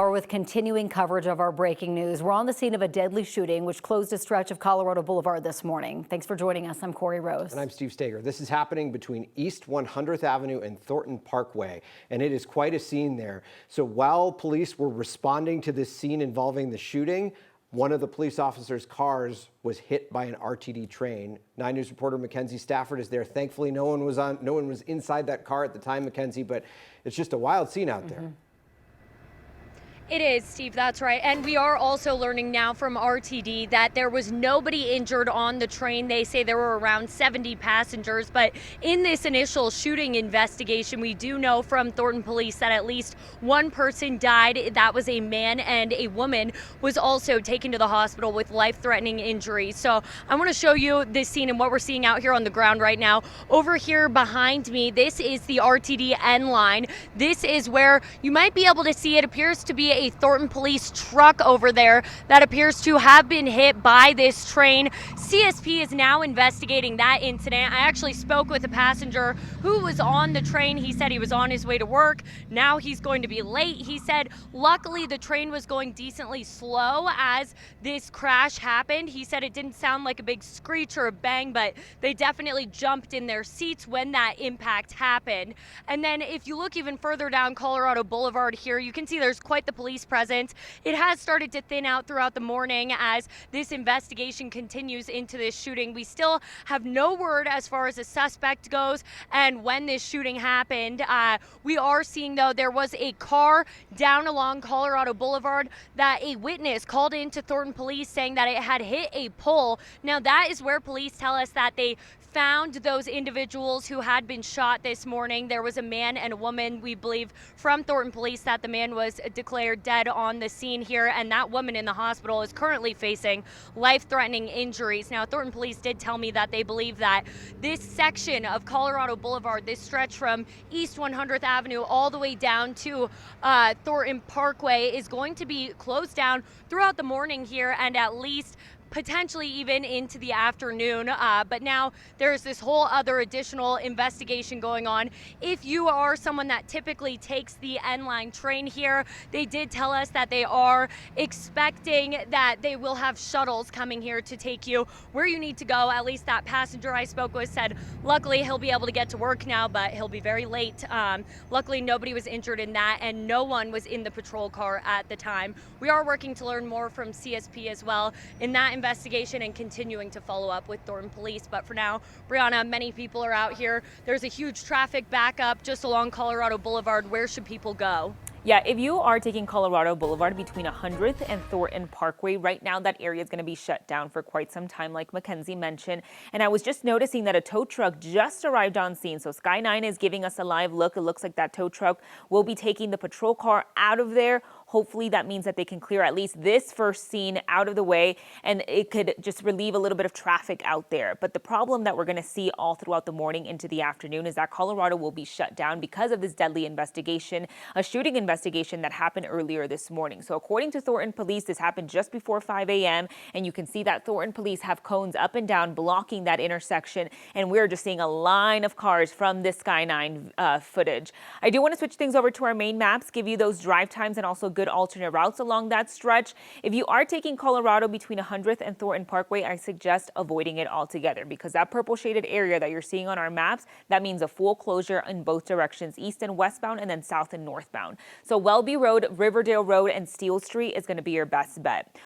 With continuing coverage of our breaking news, we're on the scene of a deadly shooting which closed a stretch of Colorado Boulevard this morning. Thanks for joining us. I'm Corey Rose. And I'm Steve Stager. This is happening between East 100th Avenue and Thornton Parkway, and it is quite a scene there. So while police were responding to this scene involving the shooting, one of the police officers' cars was hit by an RTD train. 9 News reporter Mackenzie Stafford is there. Thankfully, no one was inside that car at the time, Mackenzie, but it's just a wild scene out there. It is, Steve, that's right. And we are also learning now from RTD that there was nobody injured on the train. They say there were around 70 passengers. But in this initial shooting investigation, we do know from Thornton Police that at least one person died. That was a man, and a woman was also taken to the hospital with life-threatening injuries. So I want to show you this scene and what we're seeing out here on the ground right now. Over here behind me, this is the RTD N line. This is where you might be able to see it appears to be a Thornton Police truck over there that appears to have been hit by this train. CSP is now investigating that incident. I actually spoke with a passenger who was on the train. He said he was on his way to work. Now he's going to be late. He said luckily the train was going decently slow as this crash happened. He said it didn't sound like a big screech or a bang, but they definitely jumped in their seats when that impact happened. And then if you look even further down Colorado Boulevard here, you can see there's quite the police presence. It has started to thin out throughout the morning as this investigation continues into this shooting. We still have no word as far as a suspect goes and when this shooting happened. We are seeing, though, there was a car down along Colorado Boulevard that a witness called into Thornton Police saying that it had hit a pole. Now, that is where police tell us that they found those individuals who had been shot this morning. There was a man and a woman, we believe, from Thornton Police that the man was declared dead on the scene here, and that woman in the hospital is currently facing life-threatening injuries. Now, Thornton Police did tell me that they believe that this section of Colorado Boulevard, this stretch from East 100th Avenue all the way down to Thornton Parkway, is going to be closed down throughout the morning here and at least potentially even into the afternoon. But now there's this whole other additional investigation going on. If you are someone that typically takes the N-Line train here, they did tell us that they are expecting that they will have shuttles coming here to take you where you need to go. At least that passenger I spoke with said luckily he'll be able to get to work now, but he'll be very late. Luckily nobody was injured in that, and no one was in the patrol car at the time. We are working to learn more from CSP as well in that investigation and continuing to follow up with Thornton Police. But for now, Brianna, many people are out here. There's a huge traffic backup just along Colorado Boulevard. Where should people go? Yeah, if you are taking Colorado Boulevard between 100th and Thornton Parkway, right now that area is going to be shut down for quite some time, like Mackenzie mentioned. And I was just noticing that a tow truck just arrived on scene. So Sky 9 is giving us a live look. It looks like that tow truck will be taking the patrol car out of there. Hopefully that means that they can clear at least this first scene out of the way, and it could just relieve a little bit of traffic out there. But the problem that we're going to see all throughout the morning into the afternoon is that Colorado will be shut down because of this deadly investigation, a shooting investigation that happened earlier this morning. So according to Thornton Police, this happened just before 5 a.m. and you can see that Thornton Police have cones up and down blocking that intersection, and we're just seeing a line of cars from this Sky 9 footage. I do want to switch things over to our main maps, give you those drive times and also good alternate routes along that stretch. If you are taking Colorado between 100th and Thornton Parkway, I suggest avoiding it altogether because that purple shaded area that you're seeing on our maps, that means a full closure in both directions, east and westbound and then south and northbound. So Welby Road, Riverdale Road, and Steel Street is going to be your best bet.